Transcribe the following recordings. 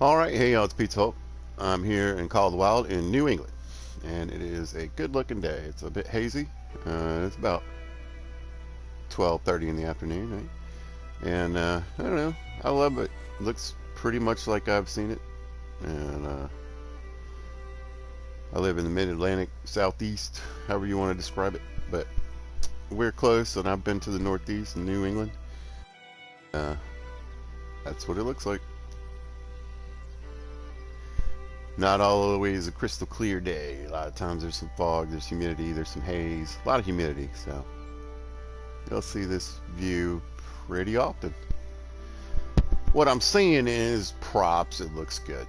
Alright, hey y'all, it's Pete's Hope. I'm here in Call of the Wild in New England, and it is a good looking day. It's a bit hazy. It's about 12:30 in the afternoon, right? And I don't know, I love it. It looks pretty much like I've seen it. And I live in the mid-Atlantic, southeast, however you want to describe it. But we're close, and I've been to the northeast in New England. Uh, that's what it looks like. Not always a crystal clear day. A lot of times there's some fog, there's humidity, there's some haze, a lot of humidity. So you'll see this view pretty often. What I'm seeing is props. It looks good.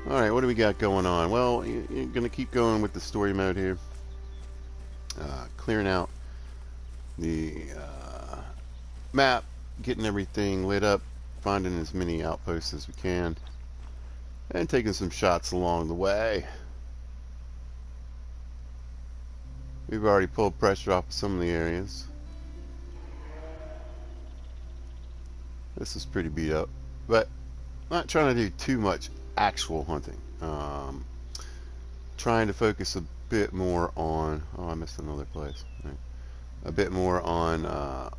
All right, what do we got going on? Well, you're gonna keep going with the story mode here. Clearing out the map, getting everything lit up, finding as many outposts as we can, and taking some shots along the way. We've already pulled pressure off of some of the areas. This is pretty beat up, but I'm not trying to do too much actual hunting. Trying to focus a bit more on, oh, I missed another place, right? A bit more on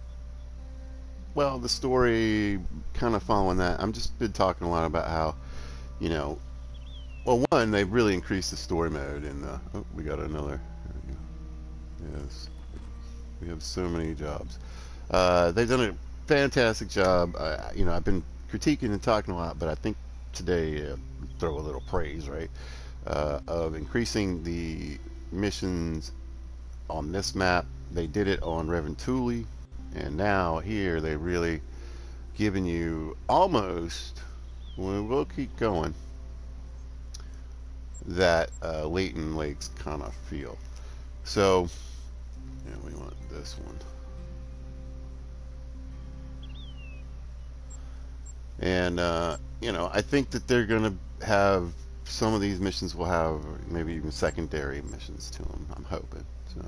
well, the story, kind of following that. I'm just been talking a lot about how, you know, well, one, they've really increased the story mode in the, oh, we got another, there we go. Yes, we have so many jobs. They've done a fantastic job. You know, I've been critiquing and talking a lot, but I think today, throw a little praise, right, of increasing the missions on this map. They did it on Reventuli, and now here they really giving you almost, we'll keep going, that Leighton Lakes kind of feel. So yeah, we want this one. And you know, I think that they're gonna have some of these missions will have maybe even secondary missions to them. I'm hoping so.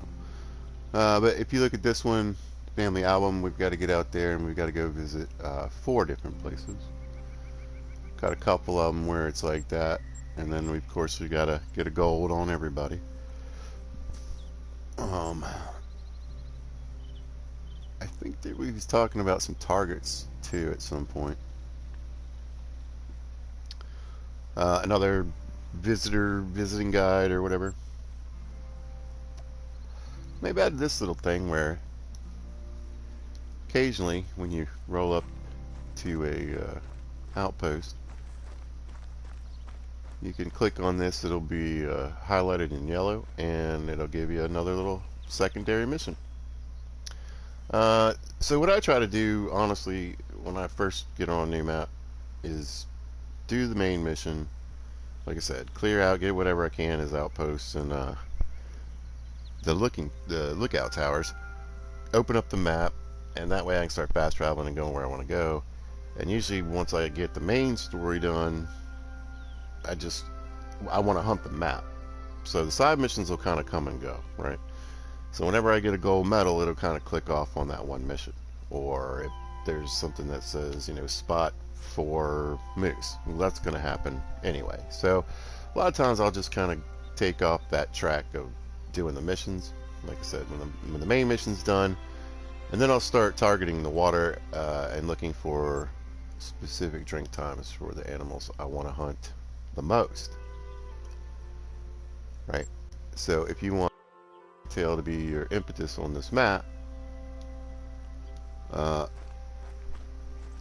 But if you look at this one, family album, we've got to get out there and we've got to go visit 4 different places. Got a couple of them where it's like that, and then of course we got to get a gold on everybody. I think that we was talking about some targets too at some point. Another visiting guide or whatever. Maybe add this little thing where occasionally when you roll up to a outpost, you can click on this. It'll be highlighted in yellow, and it'll give you another little secondary mission. So what I try to do, honestly, when I first get on a new map, is do the main mission. Like I said, clear out, get whatever I can as outposts and the lookout towers. Open up the map, and that way I can start fast traveling and going where I want to go. And usually once I get the main story done, I want to hunt the map. So the side missions will kind of come and go, right? So whenever I get a gold medal, it'll kind of click off on that one mission. Or if there's something that says, you know, spot for moose, well, that's going to happen anyway. So a lot of times I'll just kind of take off that track of doing the missions. Like I said, when the main mission's done, and then I'll start targeting the water and looking for specific drink times for the animals I want to hunt the most. Right? So if you want tail to be your impetus on this map,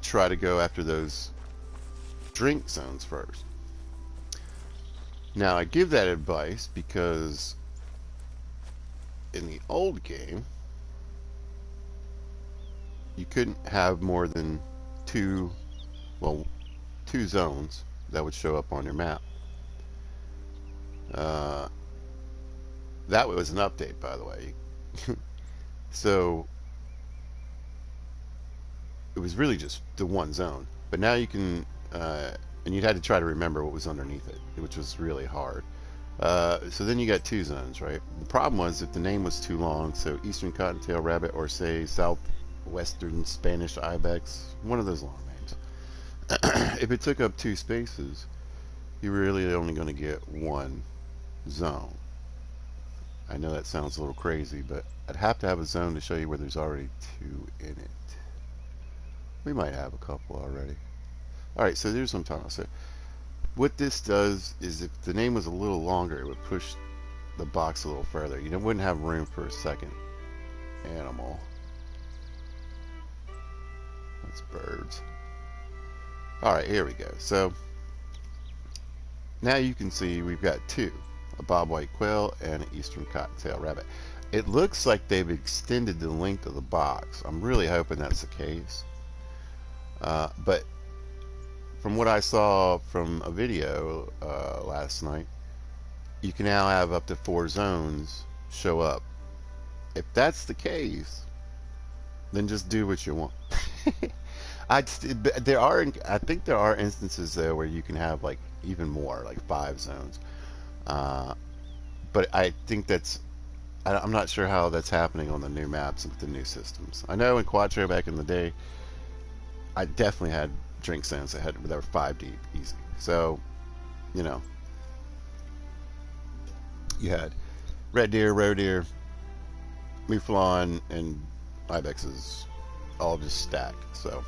try to go after those drink zones first. Now I give that advice because in the old game you couldn't have more than two zones that would show up on your map. That was an update, by the way. So it was really just the one zone, but now you can and you'd had to try to remember what was underneath it, which was really hard. So then you got 2 zones, right? The problem was if the name was too long, so Eastern Cottontail Rabbit or say Southwestern Spanish Ibex, one of those long if it took up 2 spaces, you're really only going to get one zone. I know that sounds a little crazy, but I'd have to have a zone to show you where there's already 2 in it. We might have a couple already. Alright, so there's what I'm talking about. So what this does is if the name was a little longer, it would push the box a little further. You wouldn't have room for a second animal. That's birds. Alright, here we go. So now you can see we've got 2. A bobwhite quail and an eastern cottontail rabbit. It looks like they've extended the length of the box. I'm really hoping that's the case. But from what I saw from a video last night, you can now have up to 4 zones show up. If that's the case, then just do what you want. I think there are instances though where you can have like even more, like 5 zones. But I think I'm not sure how that's happening on the new maps and with the new systems. I know in CoTW back in the day, I definitely had drink zones that were 5 deep, easy. So, you know, you had red deer, roe deer, mouflon, and ibexes all just stacked. So,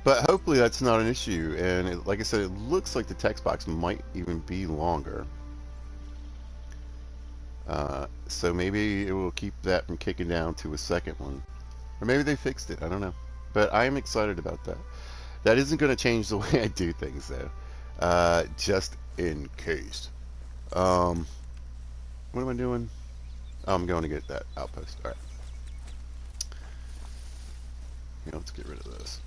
but hopefully that's not an issue. And like I said, it looks like the text box might even be longer. So maybe it will keep that from kicking down to a second one. Or maybe they fixed it. I don't know. But I am excited about that. That isn't going to change the way I do things, though. Just in case. What am I doing? Oh, I'm going to get that outpost. Alright. Yeah, let's get rid of this.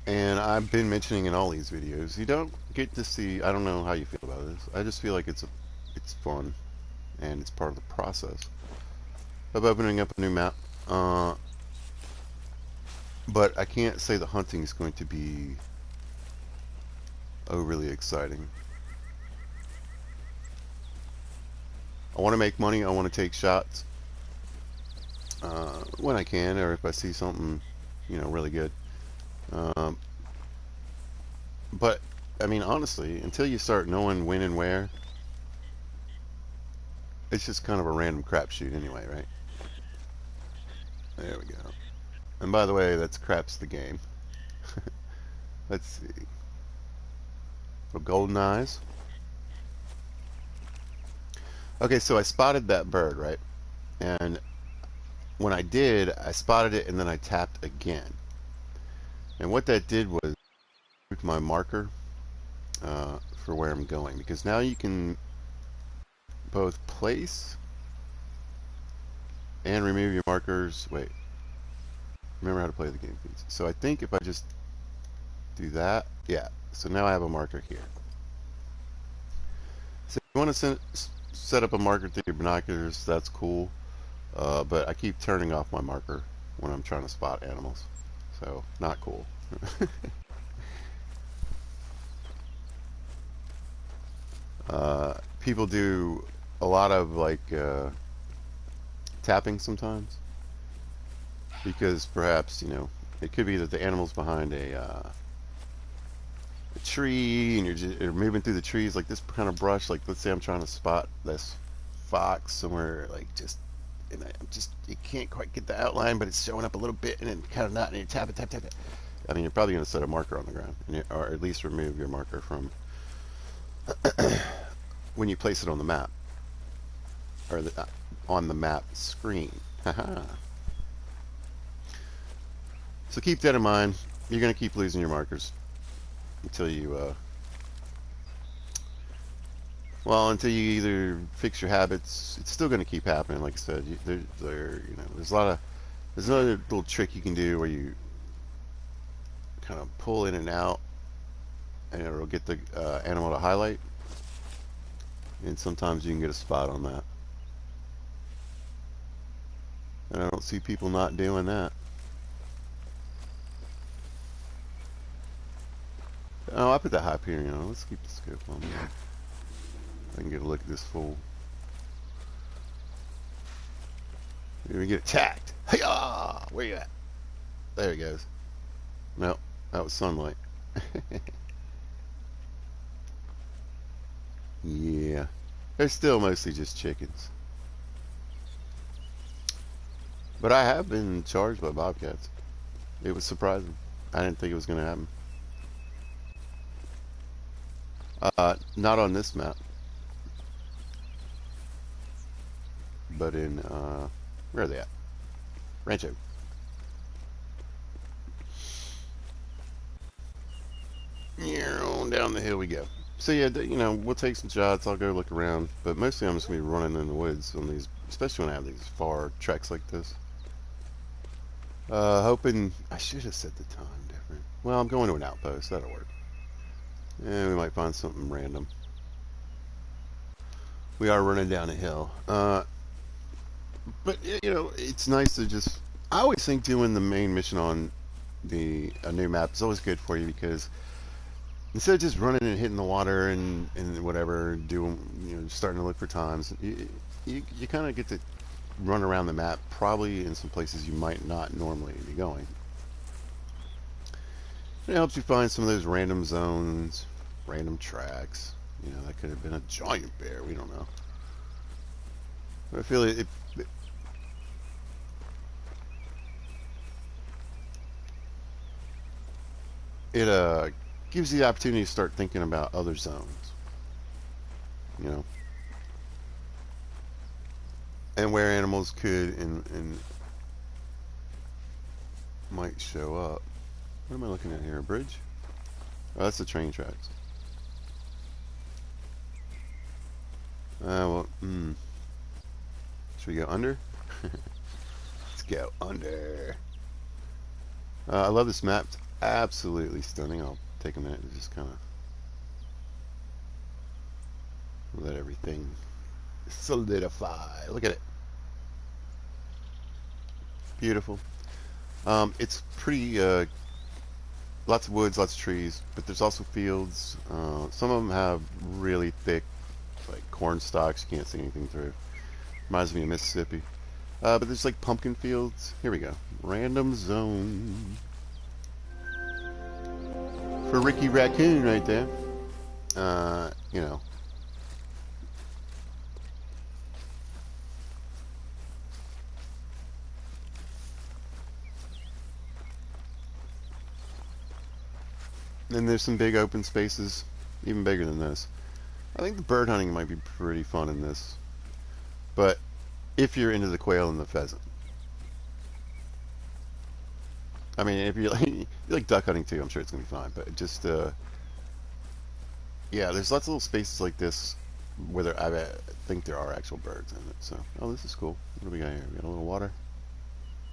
And I've been mentioning in all these videos, you don't get to see, I don't know how you feel about this. I just feel like it's fun, and it's part of the process of opening up a new map. But I can't say the hunting is going to be overly exciting. I want to make money, I want to take shots when I can, or if I see something, you know, really good. But I mean, honestly, until you start knowing when and where, it's just kind of a random crapshoot anyway, right? There we go. And by the way, that's craps the game. Let's see. For golden eyes. Okay, so I spotted that bird, right? And when I did, I spotted it and then I tapped again. And what that did was my marker for where I'm going, because now you can both place and remove your markers. Wait, remember how to play the game, please. So I think if I just do that, yeah, so now I have a marker here. So if you want to set up a marker through your binoculars, that's cool, but I keep turning off my marker when I'm trying to spot animals, so not cool. People do a lot of like tapping sometimes, because perhaps, you know, it could be that the animal's behind a tree and you're moving through the trees like this kind of brush. Like let's say I'm trying to spot this fox somewhere, like just, and I'm just, you can't quite get the outline, but it's showing up a little bit, and then kind of not, and you tap it. I mean, you're probably going to set a marker on the ground, or at least remove your marker from when you place it on the map, or on the map screen. Haha. So keep that in mind. You're going to keep losing your markers until you, until you either fix your habits. It's still going to keep happening. Like I said, you know, there's another little trick you can do where you kind of pull in and out, and it'll get the animal to highlight. And sometimes you can get a spot on that. And I don't see people not doing that. Oh, I put that Hyperion on. Let's keep the scope on there. I can get a look at this fool. You're gonna get attacked. Hiya! Where you at? There he goes. No, that was sunlight. Yeah. They're still mostly just chickens. But I have been charged by bobcats. It was surprising. I didn't think it was going to happen. Not on this map. But in, where are they at? Rancho. Down the hill we go. So yeah, you know, we'll take some shots. I'll go look around. But mostly I'm just going to be running in the woods on these, especially when I have these far treks like this. Hoping, I should have set the time different. Well, I'm going to an outpost. That'll work. And we might find something random. We are running down a hill. But, you know, it's nice to just... I always think doing the main mission on a new map is always good for you, because instead of just running and hitting the water and whatever, doing, you know, starting to look for times, you kind of get to run around the map, probably in some places you might not normally be going. It helps you find some of those random zones, random tracks. You know, that could have been a giant bear. We don't know. But I feel it gives you the opportunity to start thinking about other zones. You know, and where animals could and might show up. What am I looking at here? A bridge? Oh, that's the train tracks. Well, should we go under? Let's go under. I love this map. It's absolutely stunning. I'll take a minute to just kind of let everything solidify. Look at it. Beautiful. It's pretty, lots of woods, lots of trees, but there's also fields. Some of them have really thick, like, corn stalks you can't see anything through. Reminds me of Mississippi. But there's like pumpkin fields. Here we go. Random zone. For Ricky Raccoon right there. You know. And there's some big open spaces, even bigger than this. I think the bird hunting might be pretty fun in this. But if you're into the quail and the pheasant. I mean, if you like duck hunting too, I'm sure it's going to be fine. But just, yeah, there's lots of little spaces like this where I think there are actual birds in it. So, oh, this is cool. What do we got here? We got a little water.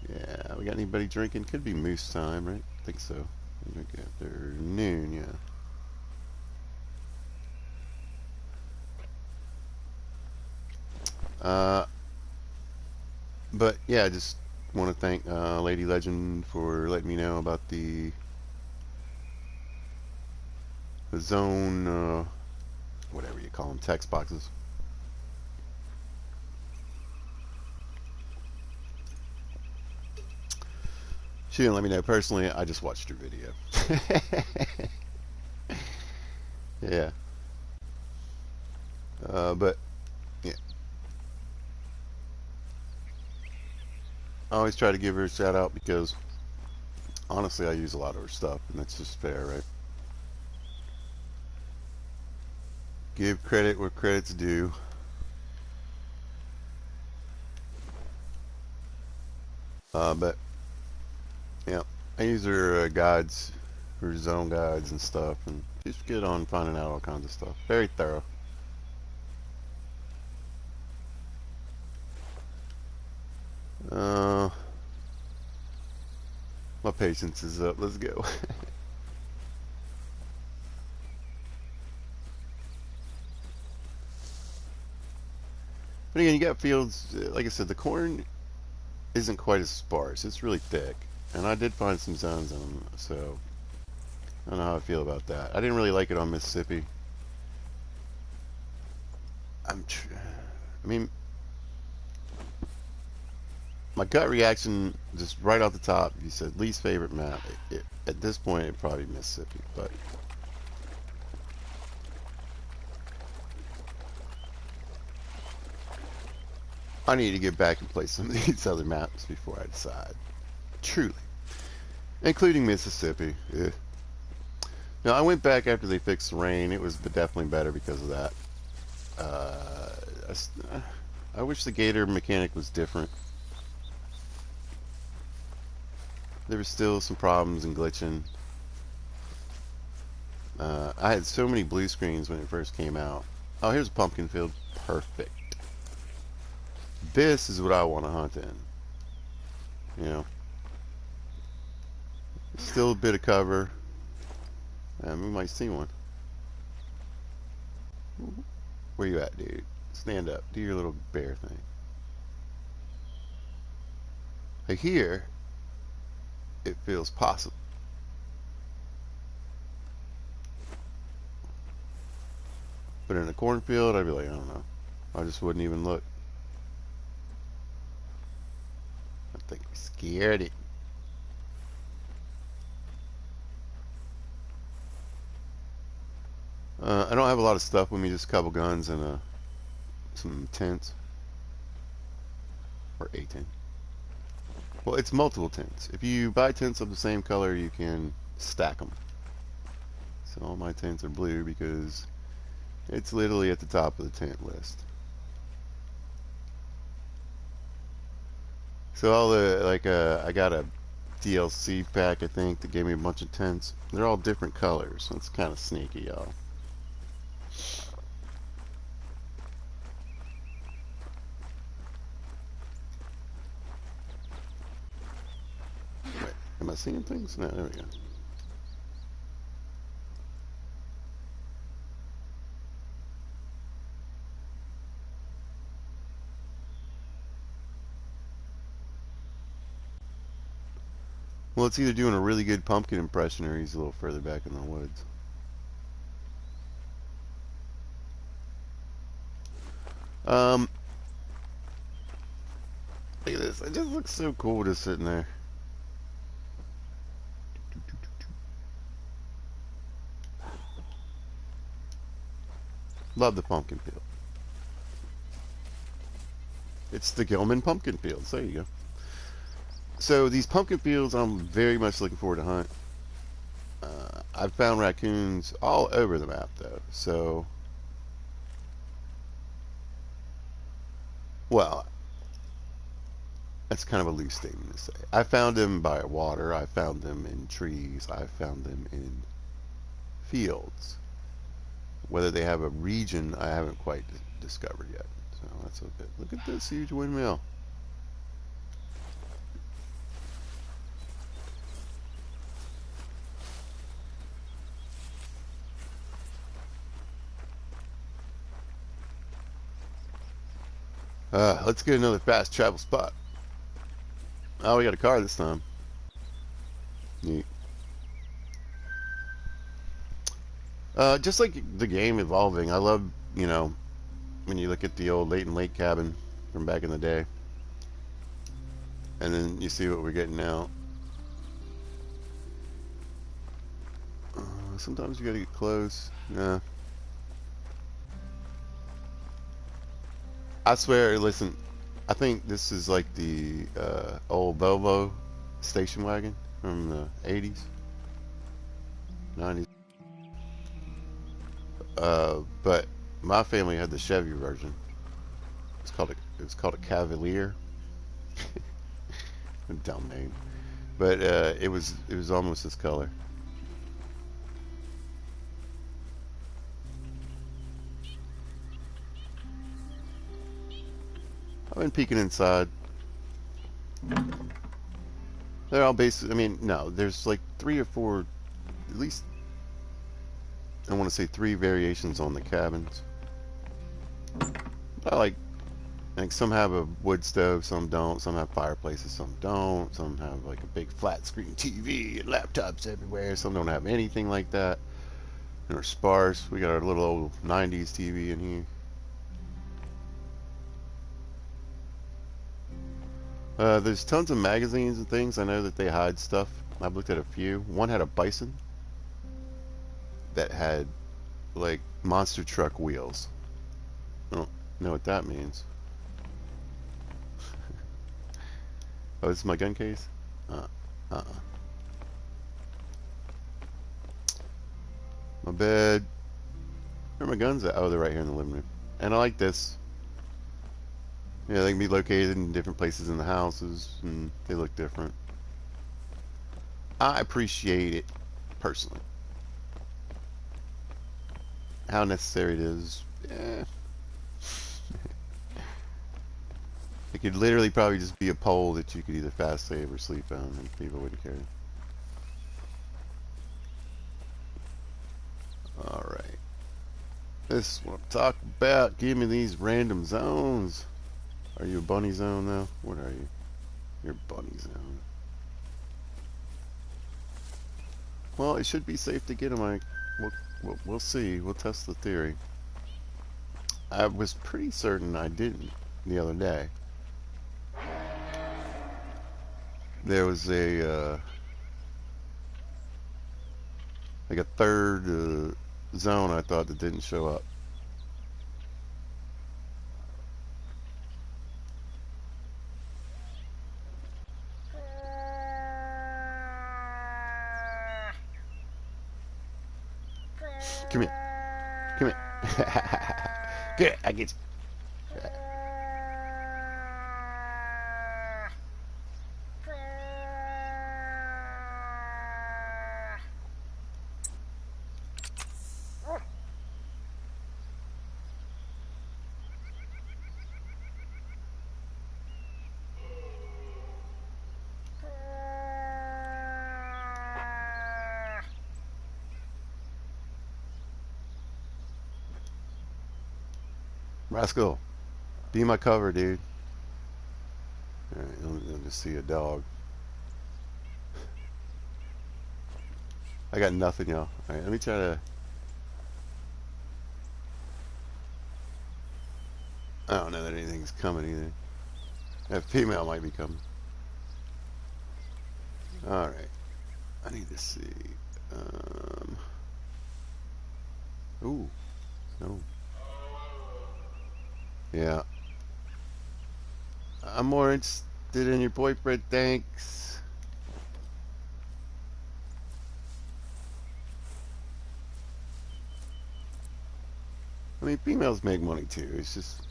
Yeah, we got anybody drinking? Could be moose time, right? I think so. Drink after noon, yeah. But yeah, I just want to thank Lady Legend for letting me know about the zone, whatever you call them, text boxes. She didn't let me know personally. I just watched her video. Yeah. But yeah, I always try to give her a shout out because honestly, I use a lot of her stuff, and that's just fair, right? Give credit where credit's due. But yeah, I use her guides, her zone guides and stuff, and she's good on finding out all kinds of stuff. Very thorough. My patience is up. Let's go. But again, you got fields. Like I said, the corn isn't quite as sparse. It's really thick, and I did find some zones in them. So I don't know how I feel about that. I didn't really like it on Mississippi. I mean, my gut reaction, just right off the top, if you said least favorite map, at this point it'd probably be Mississippi, but I need to get back and play some of these other maps before I decide. Truly. Including Mississippi. Yeah. Now, I went back after they fixed the rain. It was definitely better because of that. I wish the Gator mechanic was different. There was still some problems and glitching. I had so many blue screens when it first came out. Oh, here's a pumpkin field. Perfect. This is what I want to hunt in. You know, still a bit of cover. We might see one. Where you at, dude? Stand up. Do your little bear thing. Here, it feels possible. But in a cornfield, I'd be like, I don't know. I just wouldn't even look. I think we scared it. I don't have a lot of stuff with me, just a couple guns and some tents. Or a tent. Well, it's multiple tents. If you buy tents of the same color, you can stack them. So all my tents are blue because it's literally at the top of the tent list. So all the, like, I got a DLC pack, I think, that gave me a bunch of tents. They're all different colors, so it's kind of sneaky, y'all. Wait, am I seeing things? No, there we go. Well, it's either doing a really good pumpkin impression or he's a little further back in the woods. Look at this. It just looks so cool just sitting there. Love the pumpkin field. It's the Gilman pumpkin fields. There you go. So these pumpkin fields, I'm very much looking forward to hunt. I've found raccoons all over the map, though. So, well, that's kind of a loose statement to say. I found them by water. I found them in trees. I found them in fields. Whether they have a region, I haven't quite discovered yet. So that's okay. Look at this huge windmill. Let's get another fast travel spot. Oh, we got a car this time. Neat. Just like the game evolving, I love, you know, when you look at the old Leighton Lake cabin from back in the day, and then you see what we're getting now. Sometimes you gotta get close. Yeah. I swear, listen, I think this is like the old Volvo station wagon from the 80s, 90s. But my family had the Chevy version. It was called a Cavalier. A dumb name, but it was almost this color. I've been peeking inside. They're all basically, I mean, no, there's like 3 or 4, at least, I want to say 3 variations on the cabins. I like some have a wood stove, some don't, some have fireplaces, some don't, some have like a big flat screen TV and laptops everywhere, some don't have anything like that. And they're sparse. We got our little old 90s TV in here. There's tons of magazines and things. I know that they hide stuff. I've looked at a few. One had a bison that had like monster truck wheels. I don't know what that means. Oh, this is my gun case? Uh, uh-uh. My bed. Where are my guns at? Oh, they're right here in the living room. And I like this. Yeah, they can be located in different places in the houses, and they look different. I appreciate it, personally. How necessary it is, eh. It could literally probably just be a pole that you could either fast save or sleep on, and people wouldn't care. Alright. This is what I'm talking about. Give me these random zones. Are you a bunny zone, though? What are you? You're a bunny zone. Well, it should be safe to get them. We'll see. We'll test the theory. I was pretty certain I didn't the other day. There was a like a third zone I thought that didn't show up. Come here. Come here. Good, I get you. Rascal, be my cover, dude. Alright, you'll just see a dog. I got nothing, y'all. Alright, let me try to... I don't know that anything's coming either. That female might be coming. Alright. I need to see. Ooh. No. Yeah. I'm more interested in your boyfriend, thanks. I mean, females make money too. It's just...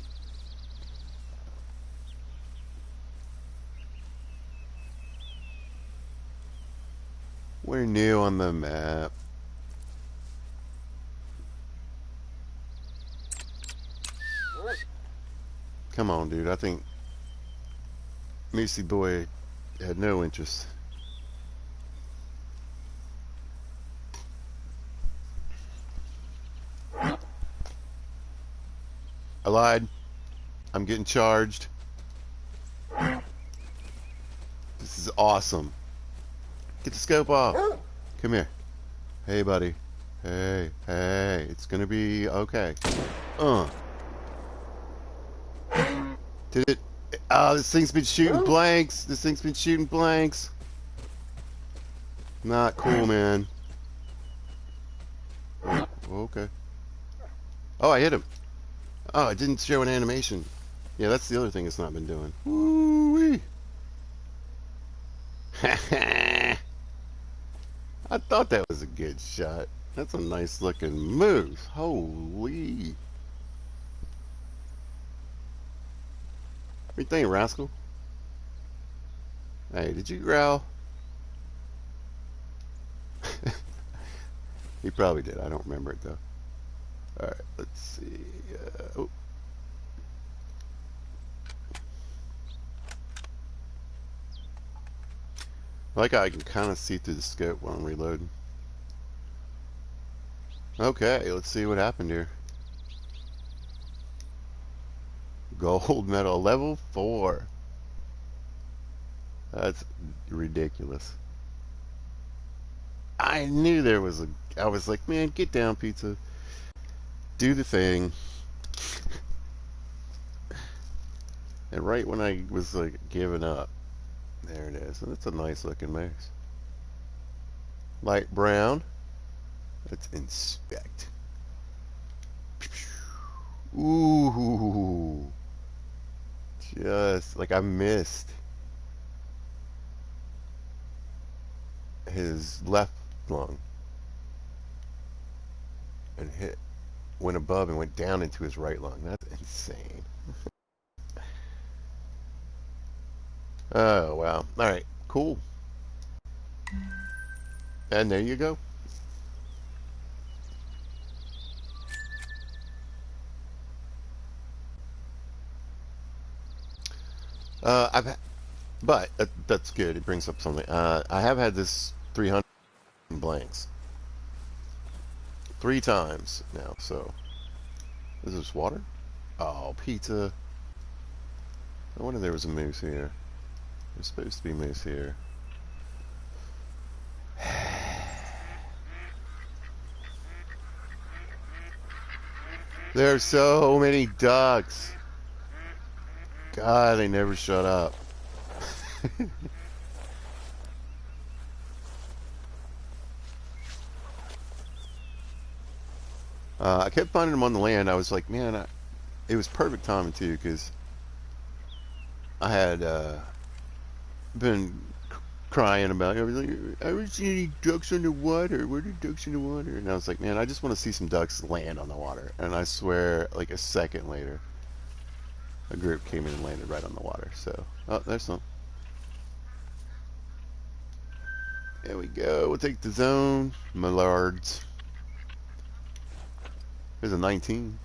We're new on the map. Come on, dude. I think Macy Boy had no interest. I lied. I'm getting charged. This is awesome. Get the scope off. Come here. Hey, buddy. Hey, hey. It's gonna be okay. Did it? Oh, this thing's been shooting blanks. This thing's been shooting blanks. Not cool, man. Oh, okay. Oh, I hit him. Oh, it didn't show an animation. Yeah, that's the other thing it's not been doing. Woo-wee. I thought that was a good shot. That's a nice looking move. Holy. What do you think, rascal? Hey, did you growl? He probably did. I don't remember it though. Alright, let's see. Oh. I like how I can kind of see through the scope while I'm reloading. Okay, let's see what happened here. Gold medal, level 4. That's ridiculous. I knew there was a... I was like, man, get down, pizza. Do the thing. And right when I was like giving up, there it is. And it's a nice looking moose. Light brown. Let's inspect. Ooh, just like I missed his left lung and went above and went down into his right lung. That's insane. Oh wow. All right, cool. And there you go. But that's good. It brings up something. I have had this 300 blanks 3 times now. So is this water? Oh, pizza. I wonder if there was a moose here. There's supposed to be moose here. There's so many ducks. God, they never shut up. I kept finding them on the land. I was like, man, it was perfect timing too, because I had been crying about it. I was like, I haven't seen any ducks in the water. Where are the ducks in the water? And I was like, man, I just want to see some ducks land on the water. And I swear, like a second later, a group came in and landed right on the water. So, oh, there's some. There we go. We'll take the zone, my lords. There's a 19.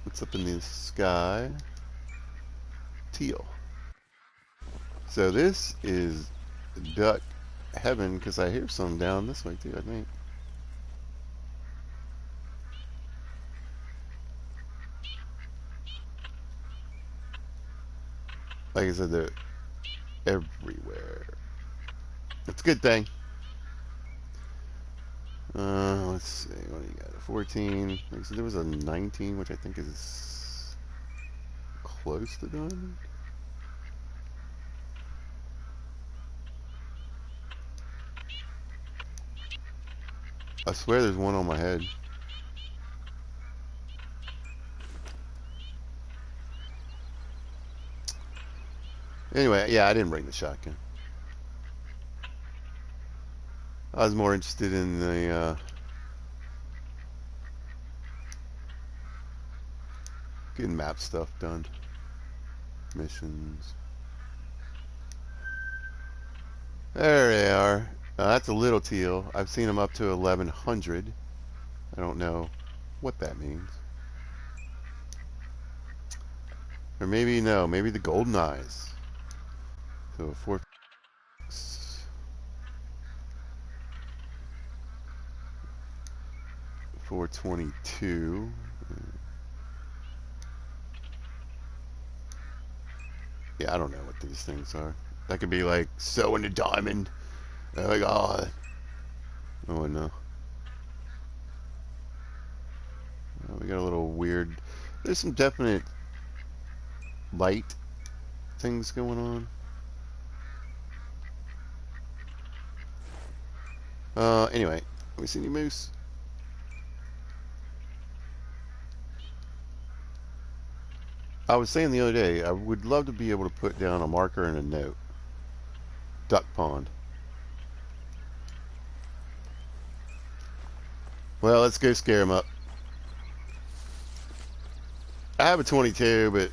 What's up in the sky? Teal. So this is duck heaven, because I hear some down this way too, I think. Like I said, they're everywhere. It's a good thing. Let's see, what do you got? A 14. Like I said, there was a 19, which I think is close to diamond. I swear there's one on my head. Anyway, yeah, I didn't bring the shotgun. I was more interested in the getting map stuff done. Missions. There they are. That's a little teal. I've seen them up to 1100. I don't know what that means. Or maybe, no, maybe the golden eyes. So 422. Yeah, I don't know what these things are. That could be like sewing a diamond. Oh my god. Oh no. We got a little weird. There's some definite light things going on. Anyway, have we seen any moose? I was saying the other day, I would love to be able to put down a marker and a note. Duck pond. Well, let's go scare him up. I have a 22, but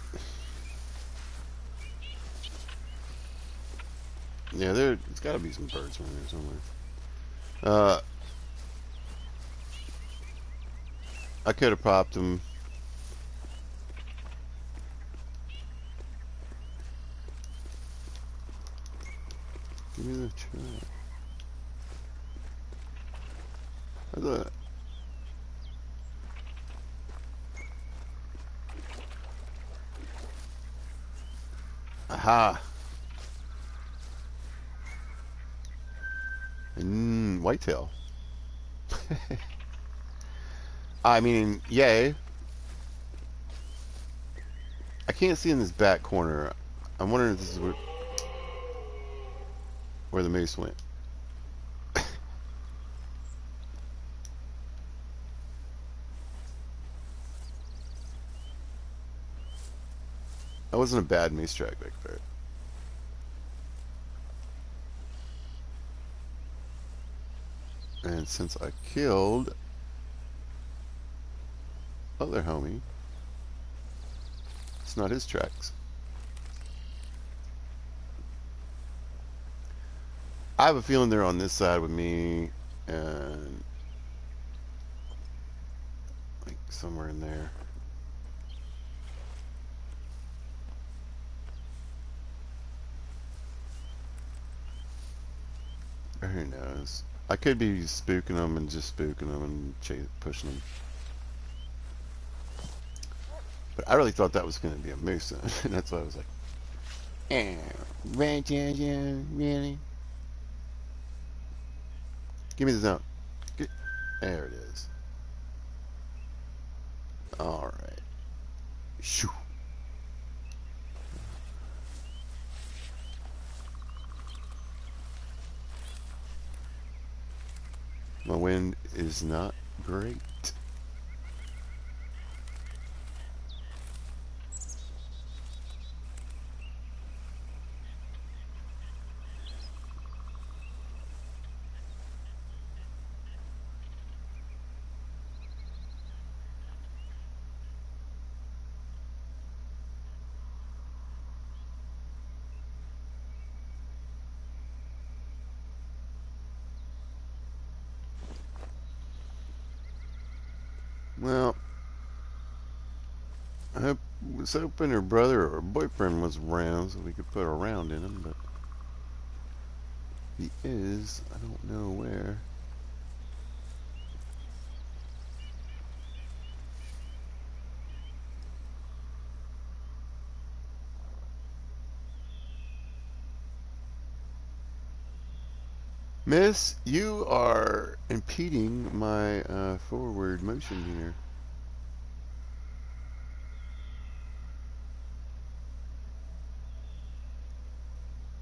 yeah, there's got to be some birds around there somewhere. I could have popped them. Give me the chat. I thought. Aha. Whitetail. I mean, yay. I can't see in this back corner. I'm wondering if this is where the moose went. That wasn't a bad moose track back there. And since I killed other homie, it's not his tracks. I have a feeling they're on this side with me and like somewhere in there. Or who knows? I could be spooking them and just spooking them and pushing them. But I really thought that was going to be a moose, and that's why I was like, really? Give me the zone. There it is. All right. Shoo. My wind is not great. Well, I was hoping her brother or boyfriend was around so we could put a round in him, but he is. I don't know where. Miss, you are impeding my forward motion here.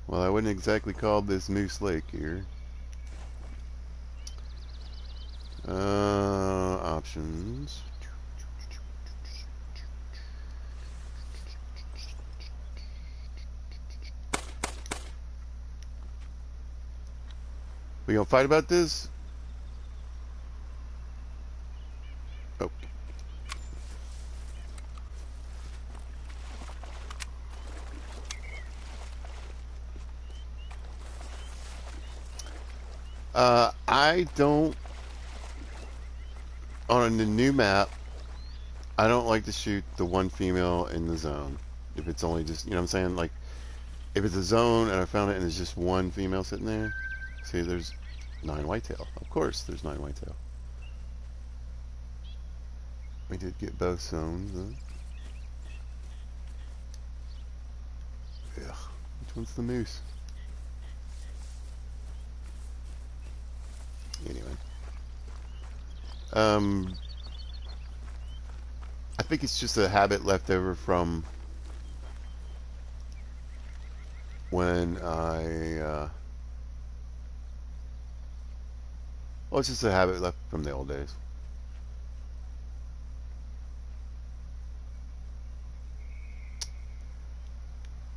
Well, I wouldn't exactly call this Moose Lake here. Options. We gonna fight about this? Oh. I don't, on the new map, I don't like to shoot the one female in the zone. If it's only just, you know what I'm saying? Like, if it's a zone and I found it and there's just one female sitting there, see, there's 9 whitetail. Of course, there's 9 whitetail. We did get both zones, though. Yeah. Which one's the moose? Anyway. I think it's just a habit left over from when I, well, it's just a habit left from the old days.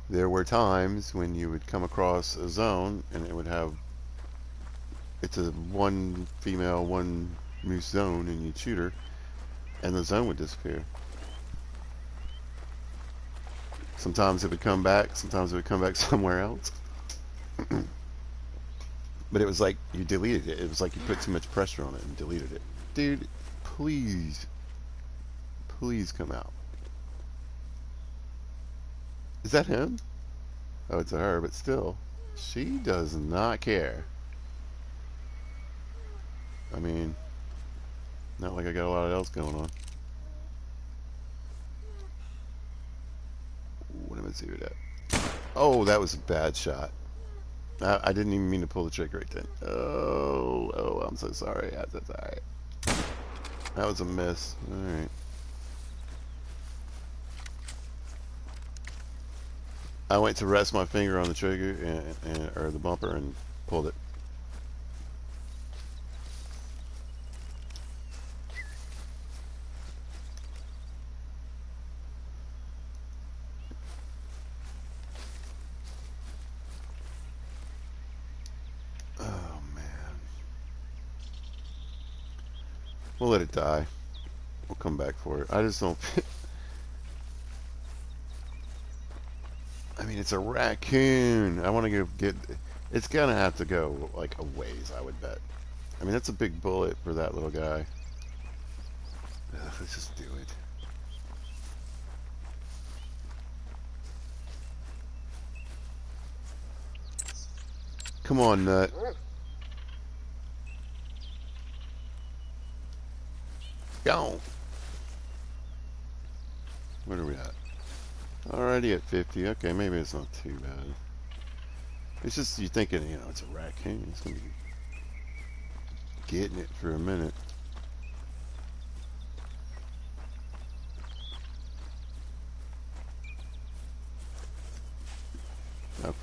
There were times when you would come across a zone and it would have, it's a one female, one moose zone, and you'd shoot her and the zone would disappear. Sometimes it would come back, sometimes it would come back somewhere else. But it was like you deleted it. It was like you put too much pressure on it and deleted it. Dude, please, please come out. Is that him? Oh, it's a her, but still, she does not care. I mean, not like I got a lot else going on. What am I see that? Oh, that was a bad shot. I didn't even mean to pull the trigger right then. Oh, I'm so sorry. I'm so sorry. That was a miss. All right. I went to rest my finger on the trigger or the bumper and pulled it. Oh man, we'll let it die. We'll come back for it. I just don't. I mean, it's a raccoon. I want to go get. It's gonna have to go like a ways, I would bet. I mean, that's a big bullet for that little guy. Ugh, let's just do it. Come on, nut. Go. Where are we at? Already at 50. Okay, maybe it's not too bad. It's just you thinking, you know, it's a raccoon. It's gonna be getting it for a minute. Oh.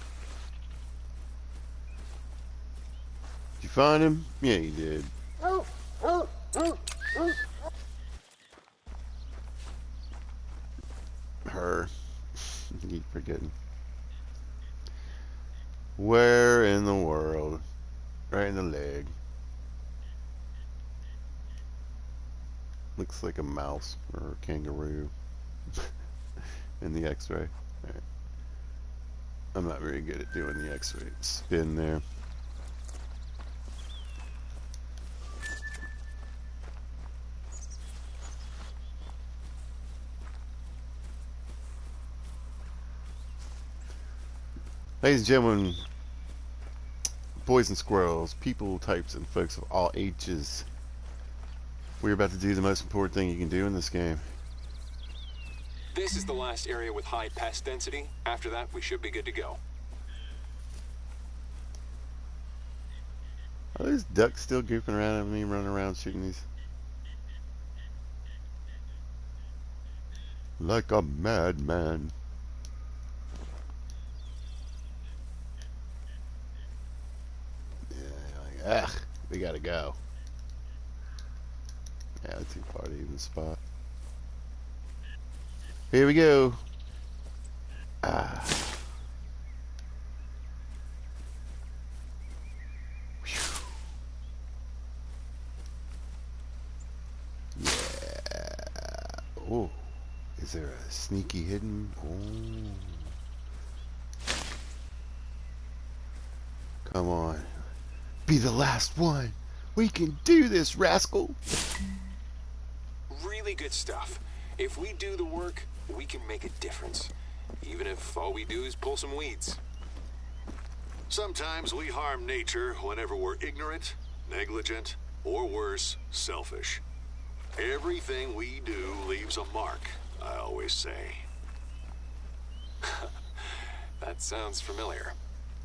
Did you find him? Yeah, you did. Her. You keep forgetting. Where in the world? Right in the leg. Looks like a mouse or a kangaroo in the x-ray. Right. I'm not very good at doing the x-ray spin there. Ladies and gentlemen, boys and squirrels, people, types, and folks of all ages, we're about to do the most important thing you can do in this game. This is the last area with high pest density. After that, we should be good to go. Are those ducks still goofing around at me, running around shooting these? Like a madman. Yeah, like, ugh, we gotta go. Yeah, too far to even spot. Here we go. Ah. Yeah. Oh, is there a sneaky hidden? Oh. Come on. Be the last one. We can do this, rascal. Really good stuff. If we do the work, we can make a difference. Even if all we do is pull some weeds. Sometimes we harm nature whenever we're ignorant, negligent, or worse, selfish. Everything we do leaves a mark, I always say. That sounds familiar.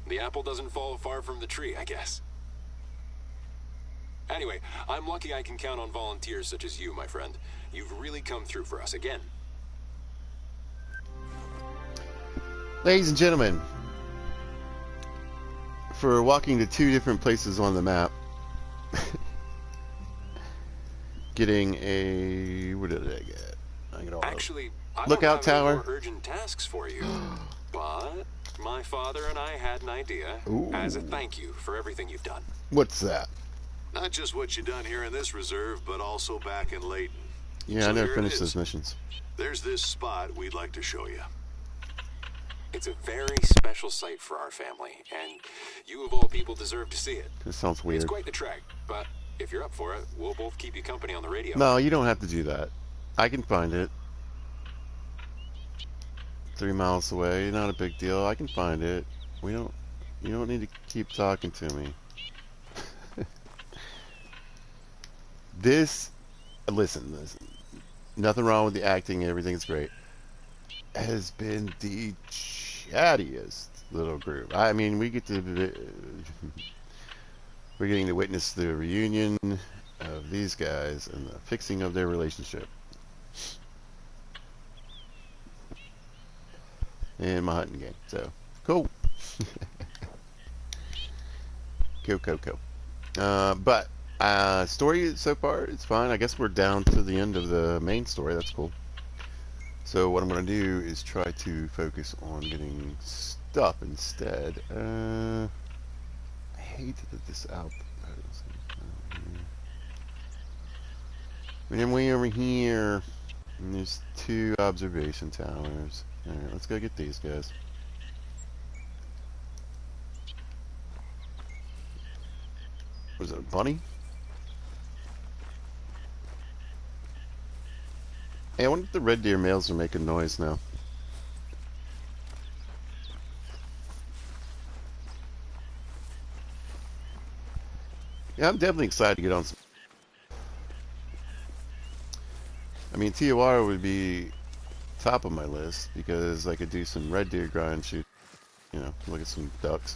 The apple doesn't fall far from the tree, I guess. Anyway, I'm lucky I can count on volunteers such as you, my friend. You've really come through for us again. Ladies and gentlemen, for walking to 2 different places on the map, getting a... what did I get? I get all Actually, I lookout don't have tower. any more urgent tasks for you. But my father and I had an idea. Ooh. As a thank you for everything you've done. What's that? Not just what you done here in this reserve, but also back in Layton. Yeah, So I never here it finished is. those missions. There's this spot we'd like to show you. It's a very special site for our family, and you of all people deserve to see it. This sounds It's weird. quite the trek, but if you're up for it, we'll both keep you company on the radio. No, you don't have to do that. I can find it. 3 miles away, not a big deal. I can find it. You don't need to keep talking to me. Listen. Nothing wrong with the acting, everything's great. Has been the chattiest little group. I mean, we're getting to witness the reunion of these guys and the fixing of their relationship. in my hunting game. So, cool. Cool. But story so far, it's fine. I guess we're down to the end of the main story. That's cool. So what I'm going to do is try to focus on getting stuff instead. I hate that this out. And then way over here, and there's 2 observation towers. Alright, let's go get these guys. Was it a bunny? Hey, I wonder if the red deer males are making noise now. Yeah, I'm definitely excited to get on some. I mean, TOR would be top of my list because I could do some red deer grind, shoot, look at some ducks.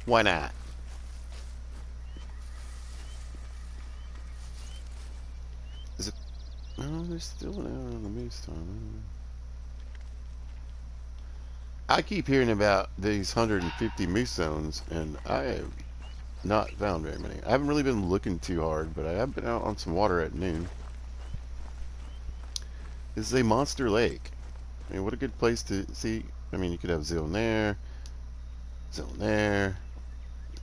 Why not? Is it? No, there's still an hour on the moose time. I keep hearing about these 150 moose zones, and I have not found very many. I haven't really been looking too hard, but I have been out on some water at noon. This is a monster lake. I mean, what a good place to see. I mean, you could have zone there, zone there,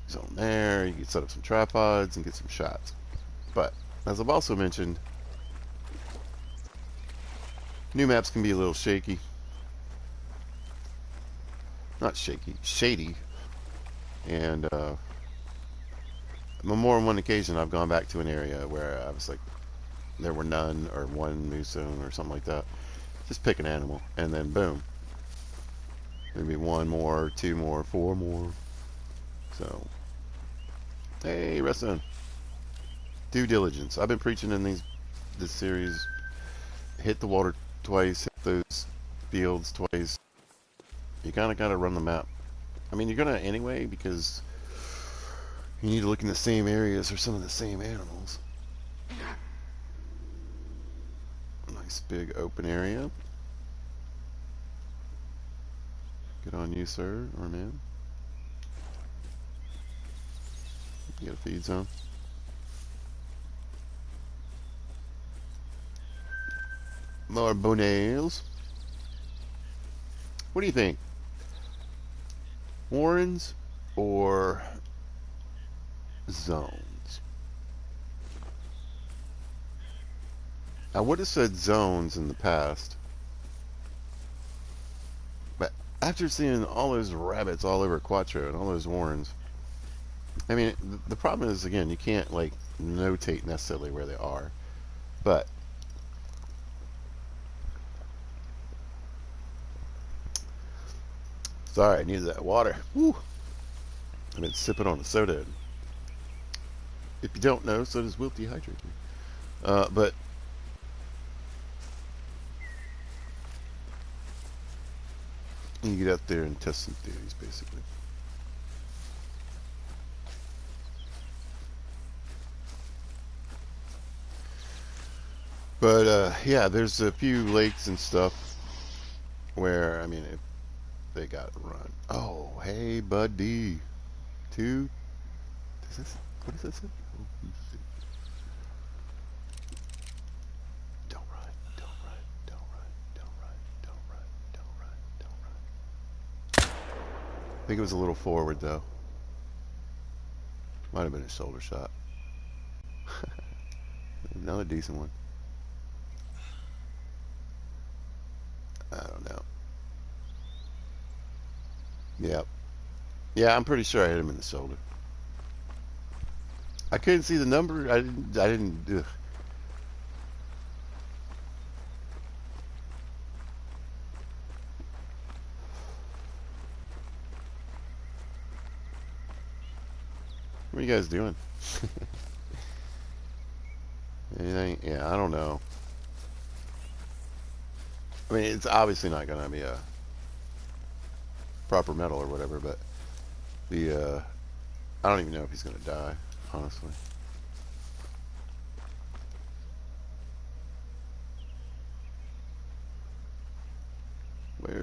zone there. You could set up some tripods and get some shots. But, as I've also mentioned, new maps can be a little shaky. Not shaky, shady. And, on more than one occasion, I've gone back to an area where I was like, there were none, or one moose zone, or something like that. Just pick an animal, and then boom. Maybe 1 more, 2 more, 4 more. So, hey, Rustin. Due diligence. I've been preaching in this series. Hit the water twice, hit those fields twice. You kind of got to run the map. I mean, you're going to anyway, because you need to look in the same areas for some of the same animals. Nice big open area. Good on you, sir, or ma'am. You got a feed zone. More bonales. What do you think? Warrens or zones? I would have said zones in the past, but after seeing all those rabbits all over Quattro and all those warrens, I mean, the problem is, again, you can't, like, notate necessarily where they are, but sorry, I needed that water. Woo! I've been sipping on the soda. If you don't know, sodas will dehydrate you. But you get out there and test some theories, basically. But yeah, there's a few lakes and stuff where, I mean, if they got run. Oh, hey, buddy. Two. What does that say? Oh, don't run, don't run, don't run, don't run, don't run, don't run, don't run. I think it was a little forward, though. Might have been a shoulder shot. Another decent one. I don't know. Yep. Yeah, I'm pretty sure I hit him in the shoulder. I couldn't see the number. I didn't. Ugh. What are you guys doing? Anything? Yeah, I don't know. I mean, it's obviously not going to be a proper medal or whatever, but I don't even know if he's going to die, honestly.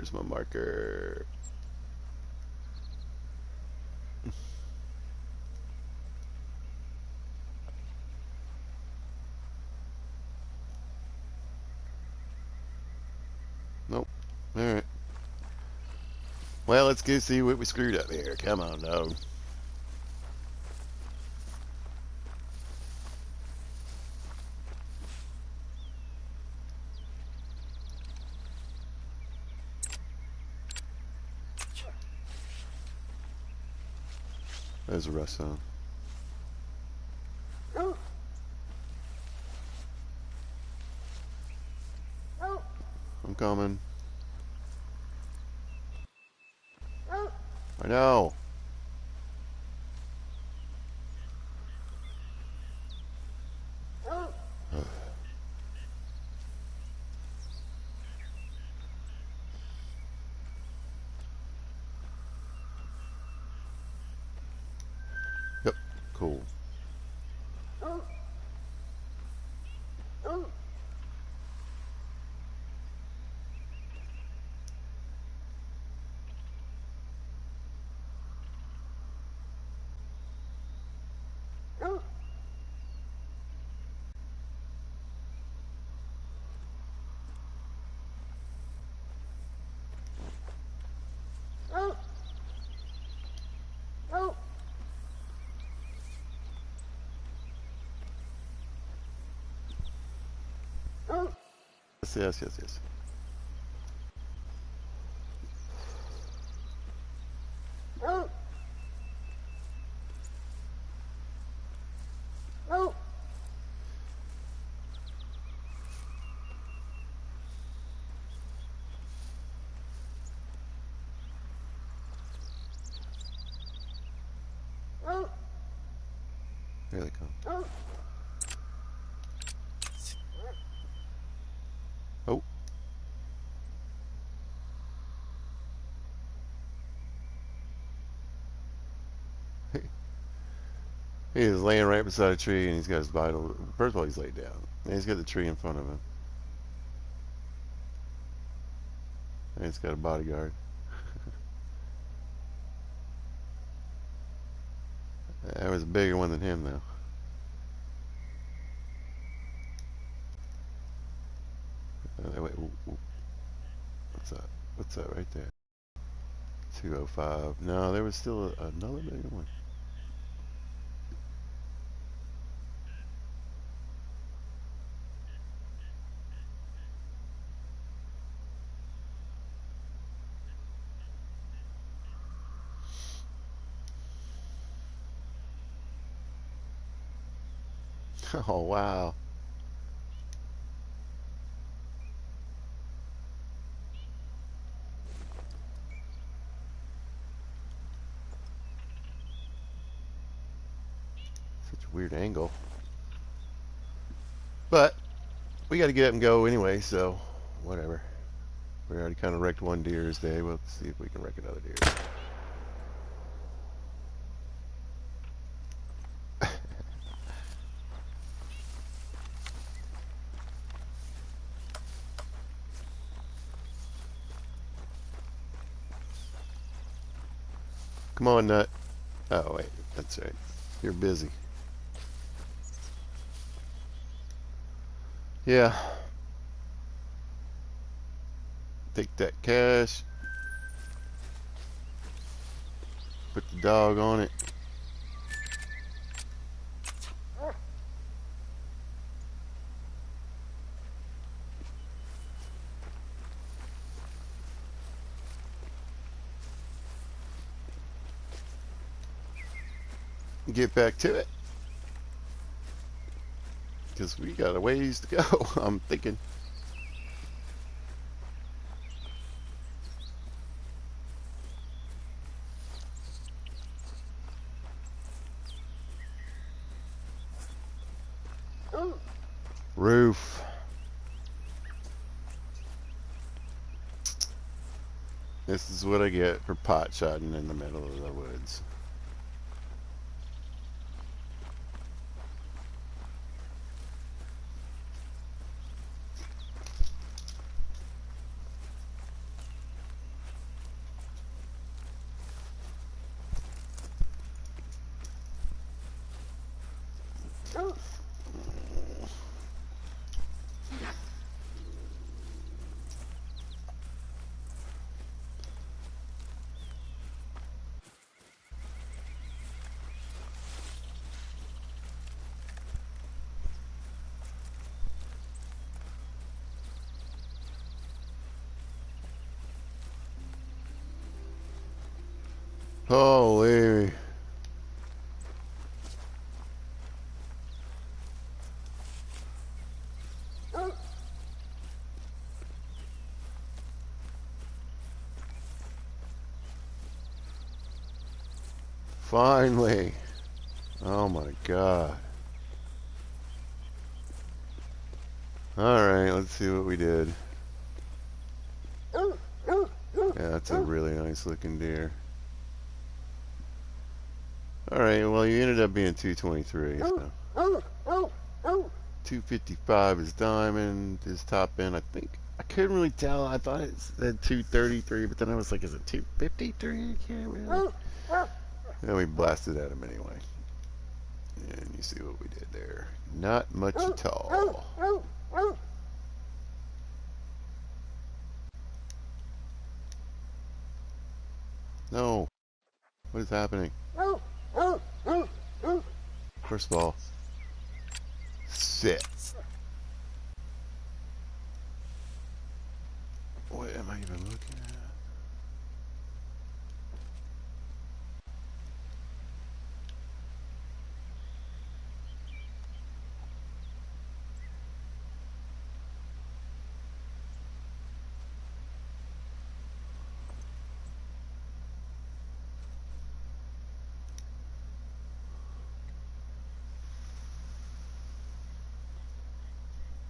Where's my marker? Nope. Alright. Well, let's go see what we screwed up here. Come on, dog. There's a rest zone. I'm coming. I know. Yep. Cool. Yes. Here they come. Oh. He is laying right beside a tree, and he's got his vital. First of all, he's laid down. And he's got the tree in front of him. And he's got a bodyguard. That was a bigger one than him, though. Wait, what's that? What's that right there? 205. No, there was still another bigger one. Oh, wow. Such a weird angle. But we got to get up and go anyway, so whatever. We already kind of wrecked one deer today. We'll see if we can wreck another deer. Come on, Nut. Oh, wait. That's right. You're busy. Yeah. Take that cash. Put the dog on it. Get back to it. Because we got a ways to go, I'm thinking. Roof. This is what I get for pot shotting in the middle of the woods. Holy. Finally. Oh my god. Alright, let's see what we did. Yeah, that's a really nice looking deer. Alright, well, you ended up being 223, so. 255 is diamond, his top end, I think. I couldn't really tell. I thought it said 233, but then I was like, is it 253? I can't really. Then we blasted at him anyway. And you see what we did there. Not much at all. No. What is happening? First of all, sit. What am I even looking at?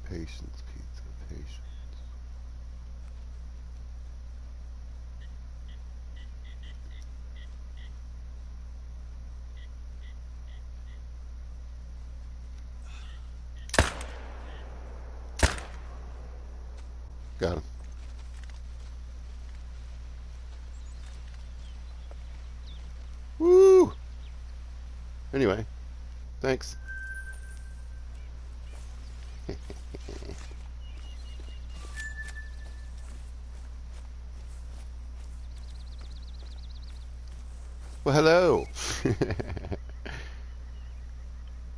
Patience, pizza, patience. Got him. Woo! Anyway, thanks. Well, hello.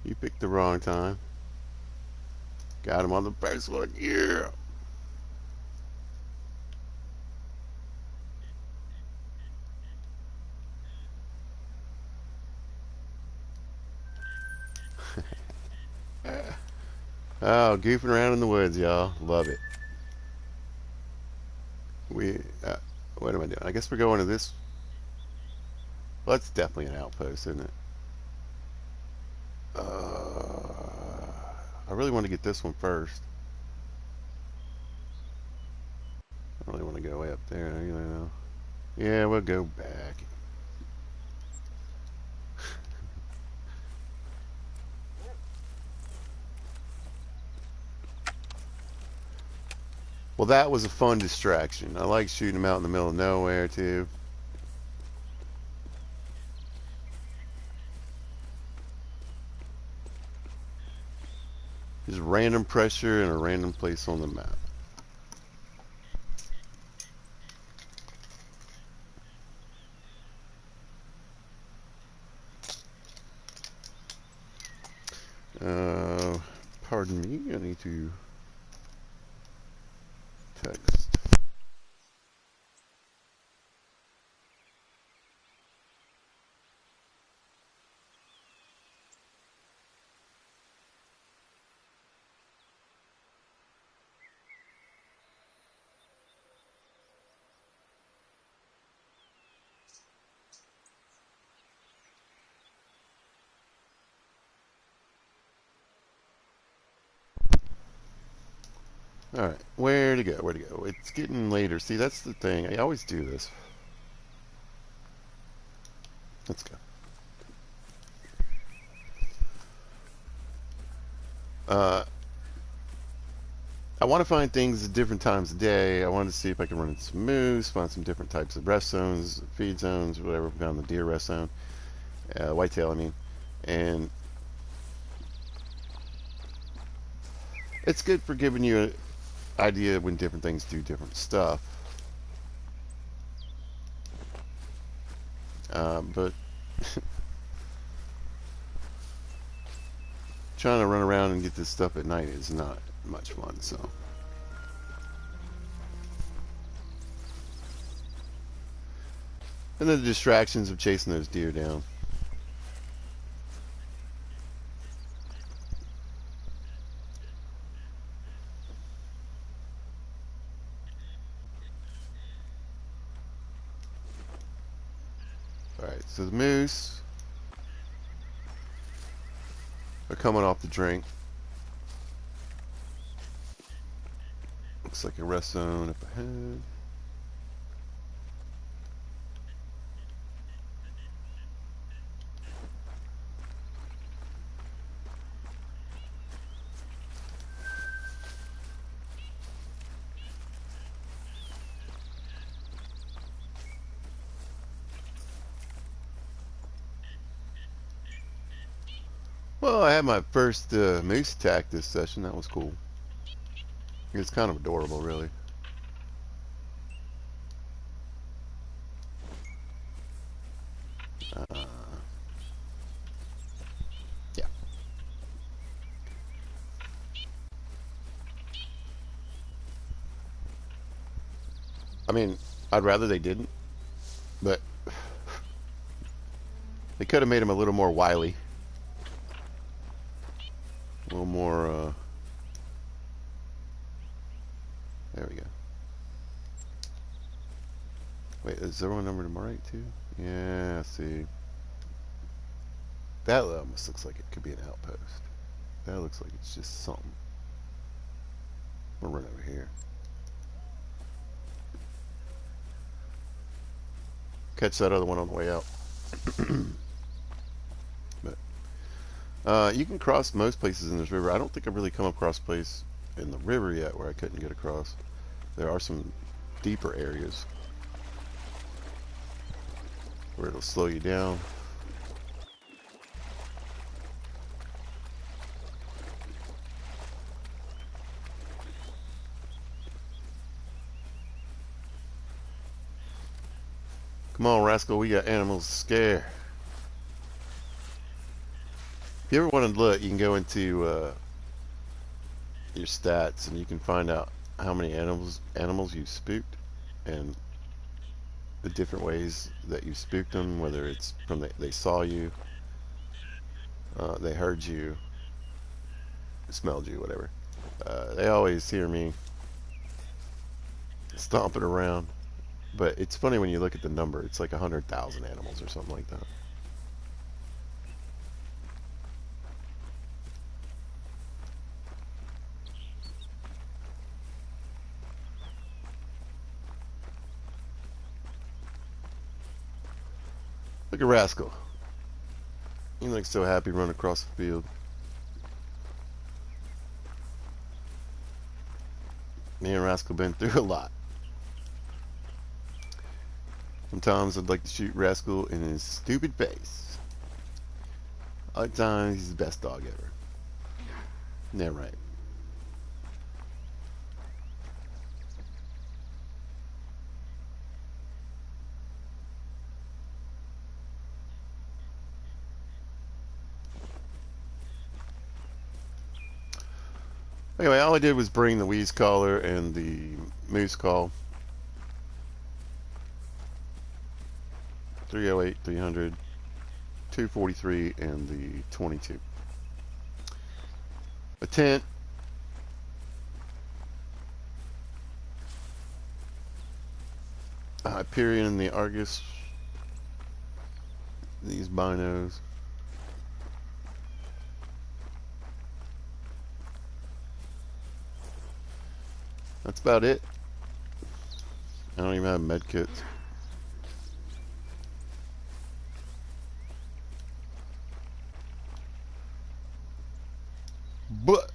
You picked the wrong time. Got him on the first one. Yeah. Oh, goofing around in the woods, y'all. Love it. What am I doing? I guess we're going to this. Well, that's definitely an outpost, isn't it? I really want to get this one first. I don't really want to go way up there, you know. Yeah, we'll go back. Well, that was a fun distraction. I like shooting them out in the middle of nowhere, too. Just random pressure in a random place on the map. Pardon me, I need to text. Alright, where to go? Where to go? It's getting later. See, that's the thing. I always do this. Let's go. I want to find things at different times of day. I wanted to see if I can run into some moose, find some different types of rest zones, feed zones, whatever. Found the deer rest zone, whitetail, I mean, and It's good for giving you an idea when different things do different stuff. But trying to run around and get this stuff at night is not much fun, so. And the distractions of chasing those deer down. Alright, so the moose are coming off the drink. Looks like a rest zone up ahead. Well, I had my first moose attack this session. That was cool. It's kind of adorable, really. Uh, yeah. I mean, I'd rather they didn't, but they could have made him a little more wily. A little more, there we go. Wait, is there one number to my right, too? Yeah, see. That almost looks like it could be an outpost. That looks like it's just something. We'll run over here. Catch that other one on the way out. But you can cross most places in this river. I don't think I've really come across a place in the river yet where I couldn't get across. There are some deeper areas where it'll slow you down. Come on, rascal, we got animals to scare. If you ever want to look, you can go into your stats and you can find out how many animals you've spooked and the different ways that you spooked them, whether it's from they saw you, they heard you, smelled you, whatever. They always hear me stomping around. But it's funny when you look at the number. It's like 100,000 animals or something like that. Look at Rascal. He looks so happy running across the field. Me and Rascal been through a lot. Sometimes I'd like to shoot Rascal in his stupid face. Other times he's the best dog ever. Yeah, right. Anyway, all I did was bring the Wheeze Collar and the Moose Call. 308, 300, 243, and the 22. A tent. Hyperion and the Argus. These binos. That's about it. I don't even have med kits. But,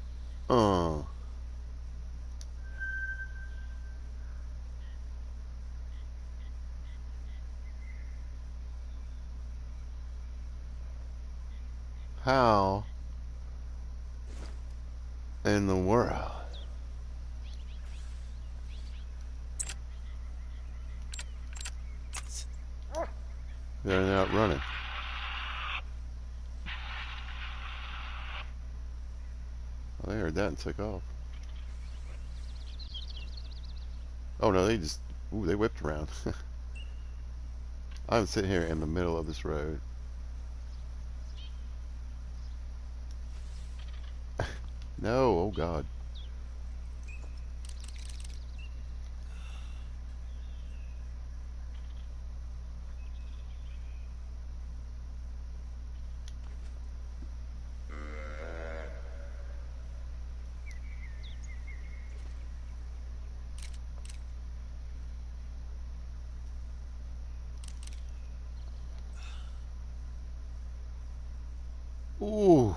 how in the world? They're out running. Oh, they heard that and took off. Oh no, they just, ooh, they whipped around. I'm sitting here in the middle of this road. No, oh God. Ooh.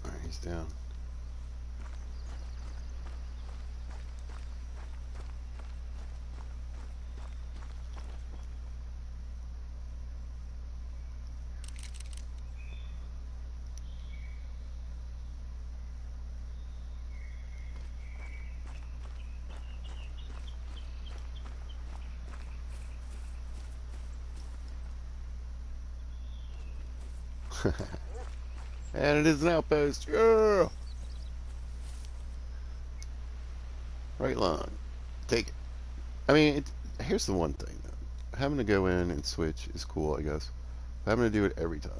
Alright, he's down. And it is an outpost. Yeah. Right line. Take it. I mean, here's the one thing though. Having to go in and switch is cool, I guess. Having to do it every time.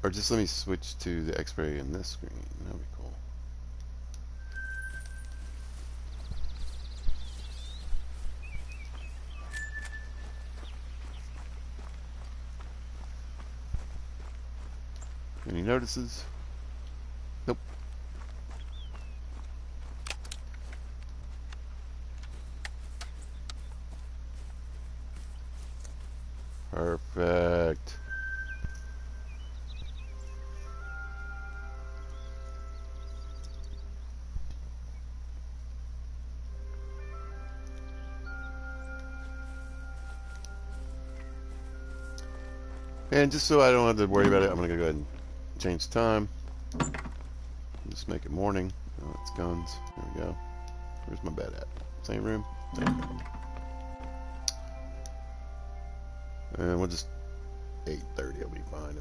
Or just let me switch to the X-ray in this screen. That'd be cool. Any notices? Nope. Perfect. And just so I don't have to worry about it, I'm going to go ahead and change the time. Just make it morning. Oh, it's guns. There we go. Where's my bed at? Same room? Same room. And we'll just 8:30 will be fine to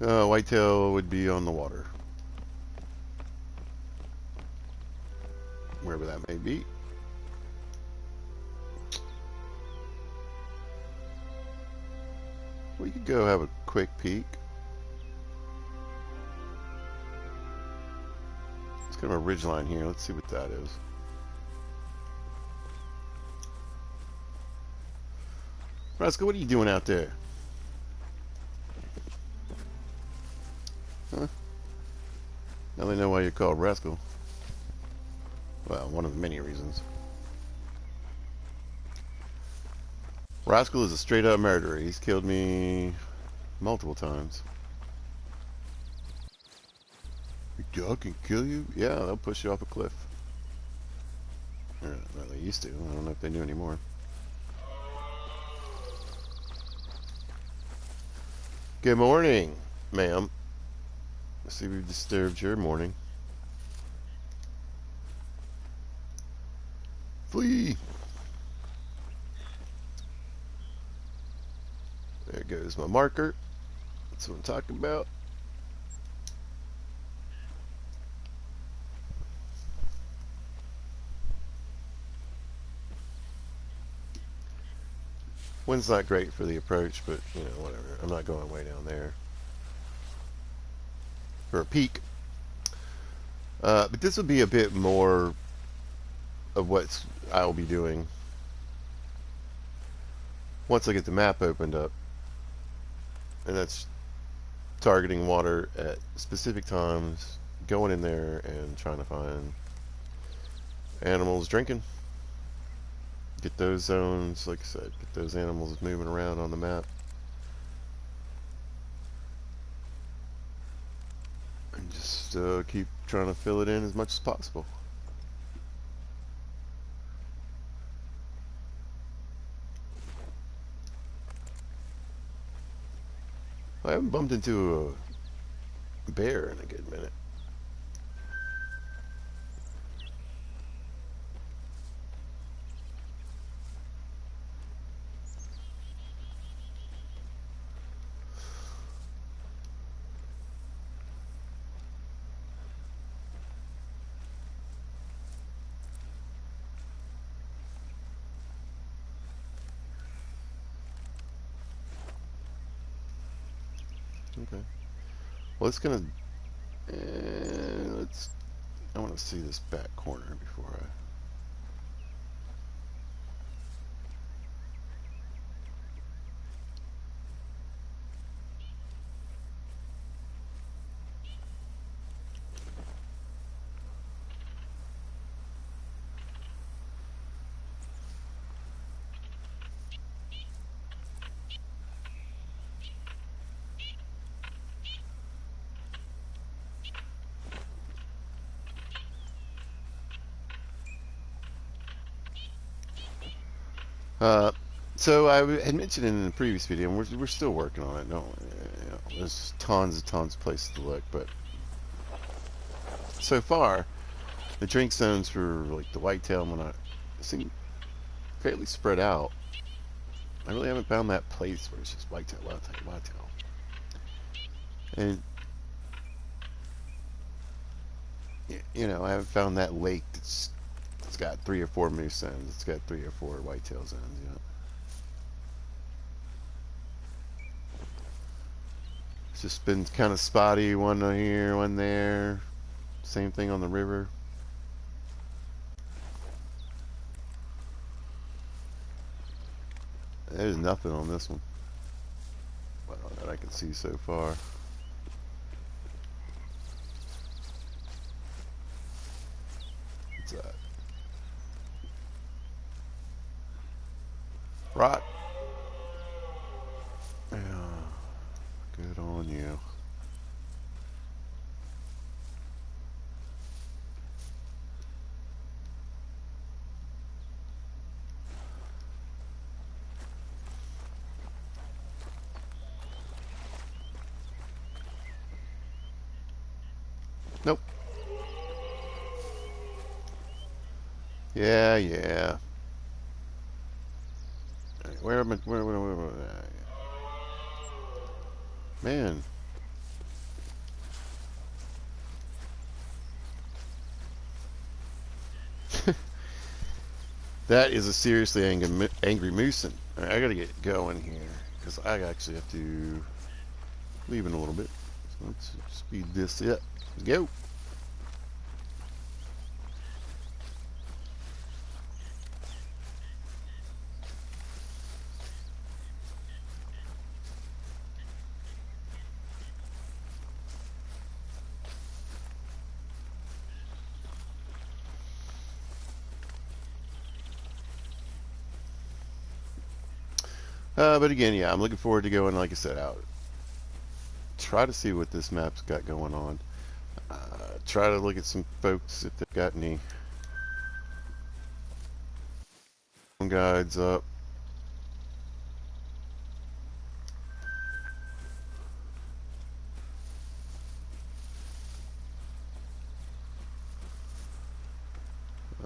me. Whitetail would be on the water. Wherever that may be. We could go have a quick peek. It's kind of a ridge line here. Let's see what that is. Rascal, what are you doing out there? Huh? Now they know why you're called Rascal. Well, one of the many reasons. Rascal is a straight up murderer. He's killed me multiple times. Your dog can kill you? Yeah, they'll push you off a cliff. Or, well, they used to. I don't know if they do anymore. Good morning, ma'am. I see we've disturbed your morning. Flee! There goes my marker. That's what I'm talking about. Wind's not great for the approach, but, you know, whatever. I'm not going way down there for a peak. But this will be a bit more of what I'll be doing once I get the map opened up. And that's targeting water at specific times going in there and trying to find animals drinking. Get those zones, like I said, get those animals moving around on the map. And just keep trying to fill it in as much as possible. I haven't bumped into a bear in a good minute. Okay. Well, it's gonna. Let's. I want to see this back corner before I. Uh, so had mentioned in the previous video, and we're still working on it. No, there's tons of places to look, but so far, the drink zones for like the whitetail and whatnot seem fairly spread out. I really haven't found that place where it's just whitetail, whitetail. And I haven't found that lake that's it's got 3 or 4 moose zones. It's got 3 or 4 whitetail zones. It's just been kind of spotty. One here, one there. Same thing on the river. There's nothing on this one. Well, that I can see so far. What's that? Rot. Yeah. Good on you. Nope. Yeah. Where am I? Where? Man. That is a seriously angry moose. Right, I gotta get going here because I actually have to leave in a little bit. So let's speed this up. Let's go. But again, yeah, I'm looking forward to going, like I said, out. Try to see what this map's got going on. Try to look at some folks if they've got any guides up.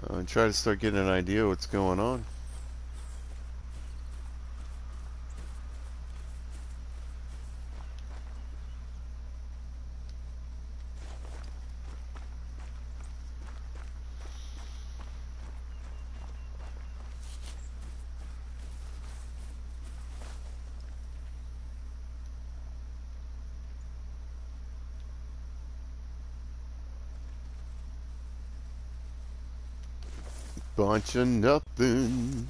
And try to start getting an idea what's going on. Bunch of nothing.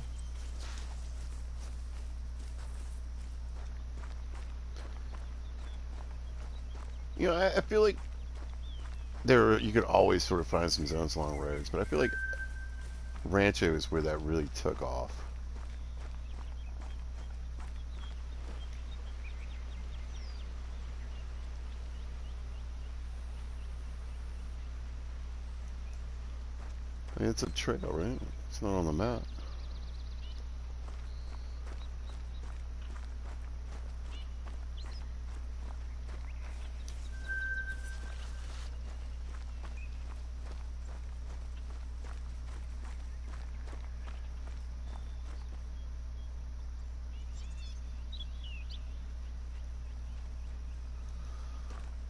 I feel like there you could always sort of find some zones along roads, but I feel like Rancho is where that really took off. I mean, it's a trail, right? It's not on the map.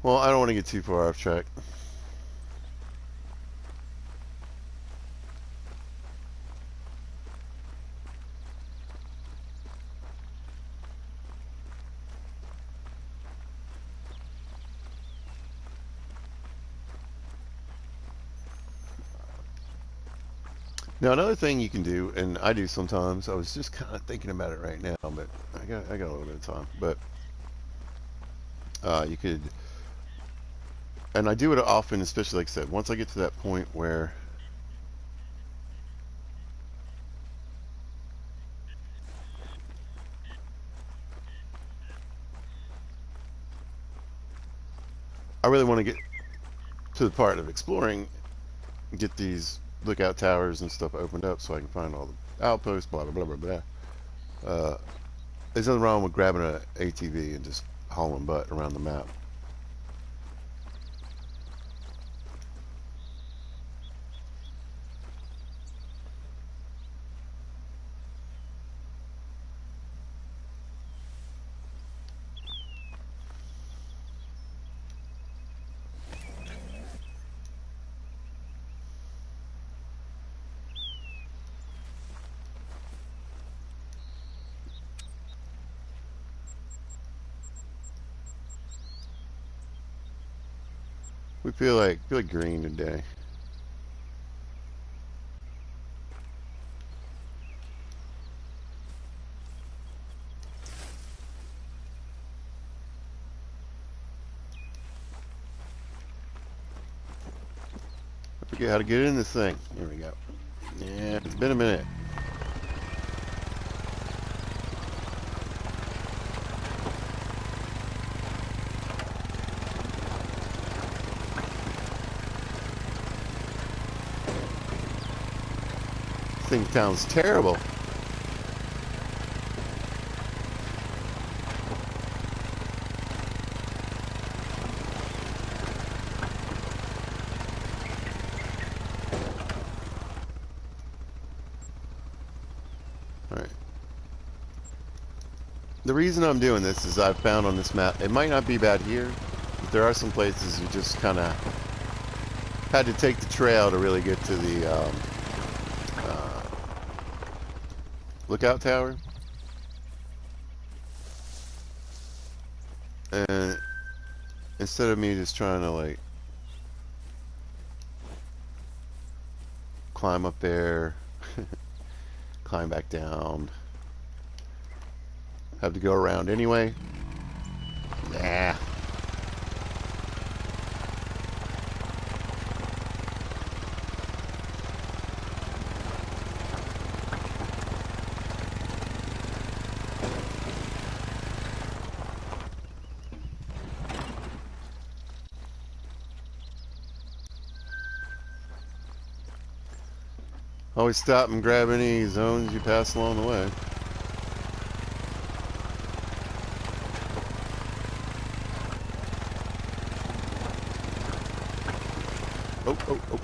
Well, I don't want to get too far off track. Now, another thing you can do, and I do sometimes, I was just kind of thinking about it right now, but I got a little bit of time. But you could, and I do it often, especially like I said, once I get to that point where I really want to get to the part of exploring, get these lookout towers and stuff opened up so I can find all the outposts, blah, blah, blah, blah, blah. There's nothing wrong with grabbing an ATV and just hauling butt around the map. We feel like green today. I forget how to get in this thing. Here we go. Yeah, it's been a minute. This thing sounds terrible. Alright. The reason I'm doing this is I've found on this map, it might not be bad here, but there are some places you just kind of had to take the trail to really get to the lookout tower. And instead of me just trying to like climb up there, climb back down, have to go around anyway. Nah. Always stop and grab any zones you pass along the way. Oh, oh, oh.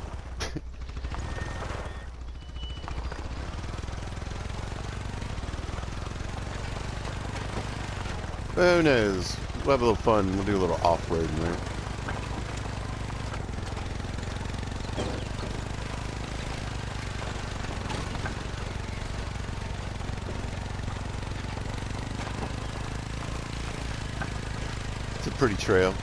Who knows? We'll have a little fun. We'll do a little off-roading there. It's a pretty trail.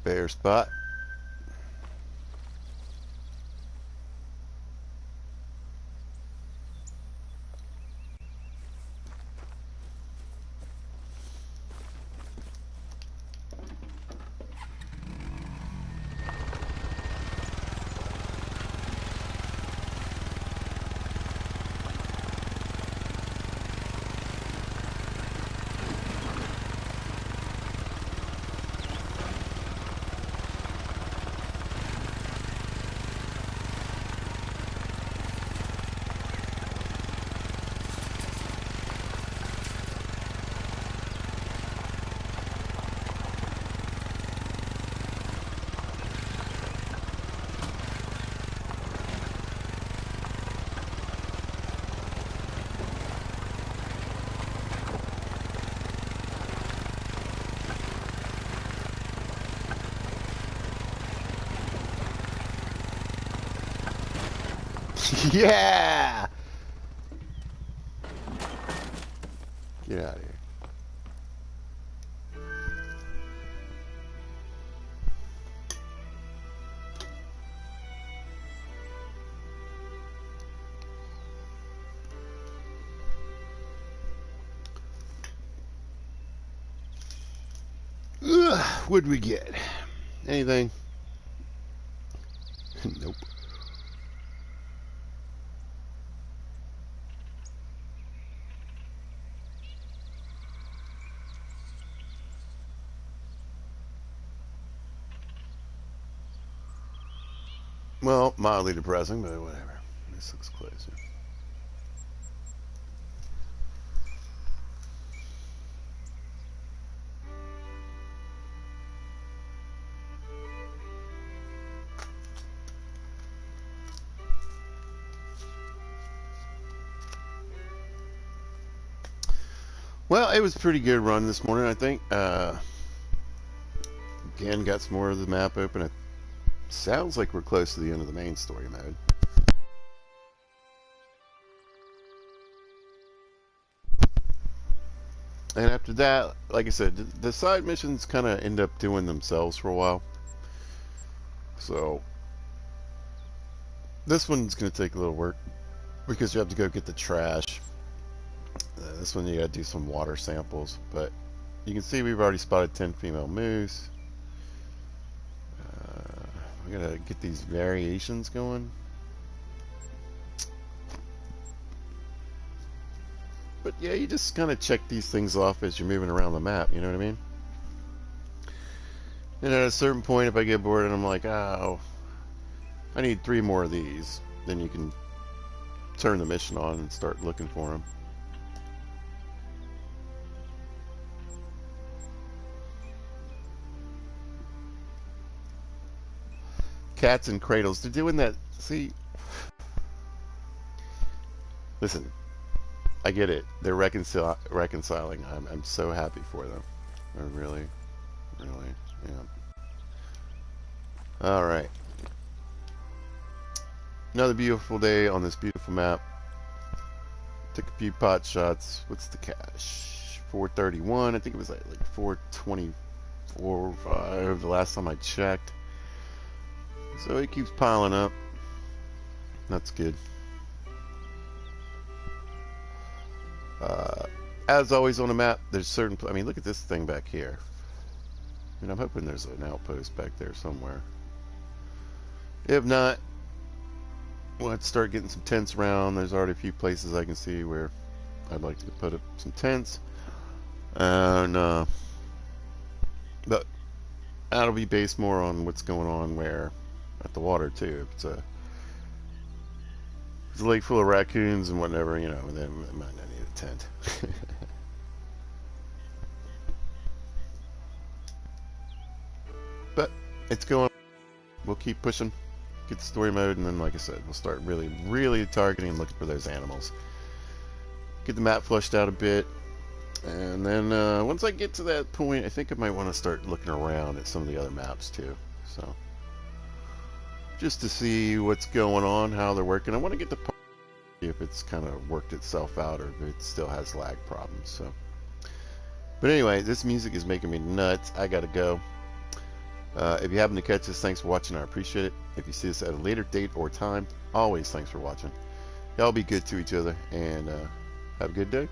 Bare spot. Yeah! Get out of here. Ugh, what'd we get? Anything? Nope. Well, mildly depressing, but whatever. This looks closer. Well, it was a pretty good run this morning, I think. Again, got some more of the map open. It sounds like we're close to the end of the main story mode. And after that, like I said, the side missions kind of end up doing themselves for a while. So, this one's going to take a little work because you have to go get the trash. This one you got to do some water samples. But you can see we've already spotted 10 female moose. We got to get these variations going. But yeah, you just kind of check these things off as you're moving around the map, you know what I mean? And at a certain point, if I get bored and I'm like, oh, I need 3 more of these, then you can turn the mission on and start looking for them. Cats and cradles, they're doing that. See, listen, I get it. They're reconciling. I'm so happy for them. I really am. All right. Another beautiful day on this beautiful map. Took a few pot shots. What's the cache? 431. I think it was like 424 or 5 the last time I checked. So it keeps piling up. That's good. As always on the map, there's certain... I mean, look at this thing back here. I mean, I'm hoping there's an outpost back there somewhere. If not, we'll have to start getting some tents around. There's already a few places I can see where I'd like to put up some tents. And, but that'll be based more on what's going on where at the water, too. If it's a lake full of raccoons and whatever, you know, then it might not need a tent. But it's going. We'll keep pushing, get the story mode, and then, like I said, we'll start really targeting and looking for those animals. Get the map flushed out a bit, and then once I get to that point, I think I might want to start looking around at some of the other maps too. So, just to see what's going on, how they're working. I want to get the part if it's kind of worked itself out or if it still has lag problems. So, but anyway, this music is making me nuts. I gotta go. If you happen to catch this, thanks for watching. I appreciate it. If you see this at a later date or time, always thanks for watching. Y'all be good to each other and have a good day.